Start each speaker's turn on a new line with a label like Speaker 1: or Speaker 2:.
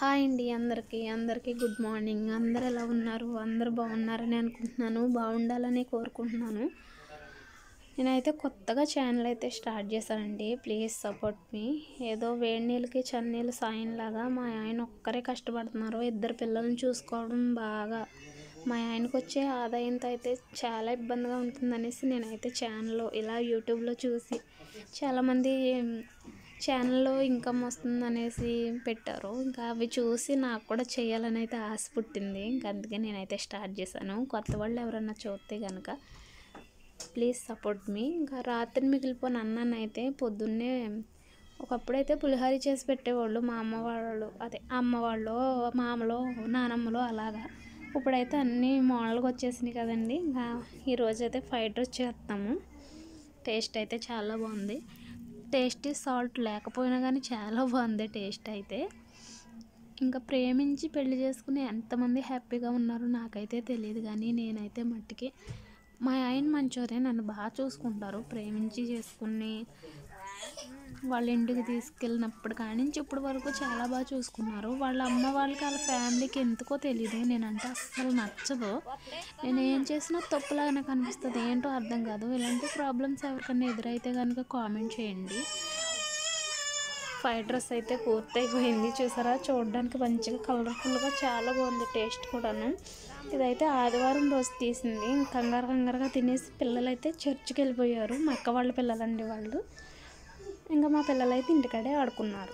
Speaker 1: Hi అండి అందరికీ good morning. అందరూ ఎలా ఉన్నారు? అందరూ బాగున్నారని అనుకుంటున్నాను. బాగుండాలని కోరుకుంటున్నాను. నేనైతే కొత్తగా ఛానల్ అయితే స్టార్ట్ చేశానండి. ప్లీజ్ సపోర్ట్ మీ. ఏదో వేడి నీళ్ళకి చన్నీళ్ళు సాయంలాగా మా ఆయన ఒక్కరే కష్టపడుతున్నారు. ఇద్దరు పిల్లల్ని చూసుకోవడం బాగా మా ఆయనకు వచ్చే ఆదాయంతో అయితే చాలా ఇబ్బందిగా ఉంటుందనేసి నేనైతే ఛానల్లో ఇలా యూట్యూబ్లో చూసి చాలామంది ఛానల్లో ఇన్కమ్ వస్తుందనేసి పెట్టారు. ఇంకా అవి చూసి నాకు కూడా చేయాలని అయితే ఆశ పుట్టింది. ఇంకా అందుకే నేనైతే స్టార్ట్ చేశాను. కొత్త వాళ్ళు ఎవరన్నా చూస్తే కనుక ప్లీజ్ సపోర్ట్ మీ. ఇంకా రాత్రి మిగిలిపోయిన అన్నాన్ని అయితే పొద్దున్నే ఒకప్పుడైతే పులిహోర చేసి పెట్టేవాళ్ళు మా అమ్మ వాళ్ళు మామలో నానమ్మలో అలాగా. ఇప్పుడైతే అన్నీ మోడల్గా వచ్చేసినాయి కదండి. ఇంకా ఈరోజు అయితే ఫ్రైడ్ రైస్ చేస్తాము. టేస్ట్ అయితే చాలా బాగుంది. టేస్టీ సాల్ట్ లేకపోయినా కానీ చాలా బాగుంది టేస్ట్ అయితే. ఇంకా ప్రేమించి పెళ్లి చేసుకుని ఎంతమంది హ్యాపీగా ఉన్నారో నాకైతే తెలియదు, కానీ నేనైతే మట్టికి మా ఆయన మంచోరే, నన్ను బాగా చూసుకుంటారు. ప్రేమించి చేసుకుని వాళ్ళ ఇంటికి తీసుకెళ్ళినప్పుడు కానించి ఇప్పటి వరకు చాలా బాగా చూసుకున్నారు. వాళ్ళ అమ్మ వాళ్ళకి వాళ్ళ ఫ్యామిలీకి ఎందుకో తెలియదు, నేనంటే అస్సలు నచ్చదు. నేను ఏం చేసినా తప్పులాగానే కనిపిస్తుంది, ఏంటో అర్థం కాదు. ఇలాంటి ప్రాబ్లమ్స్ ఎవరికైనా ఎదురైతే కనుక కామెంట్ చేయండి. ఫ్రైడ్ రైస్ అయితే పూర్తయిపోయింది. చూసారా, చూడడానికి మంచిగా కలర్ఫుల్గా చాలా బాగుంది. టేస్ట్ కూడాను. ఇదైతే ఆదివారం రోజు తీసింది. కంగారుగా తినేసి పిల్లలైతే చర్చికి వెళ్ళిపోయారు. మా అక్క వాళ్ళ పిల్లలండి వాళ్ళు. ఇంకా మా పిల్లలైతే ఇంటికాడే ఆడుకున్నారు.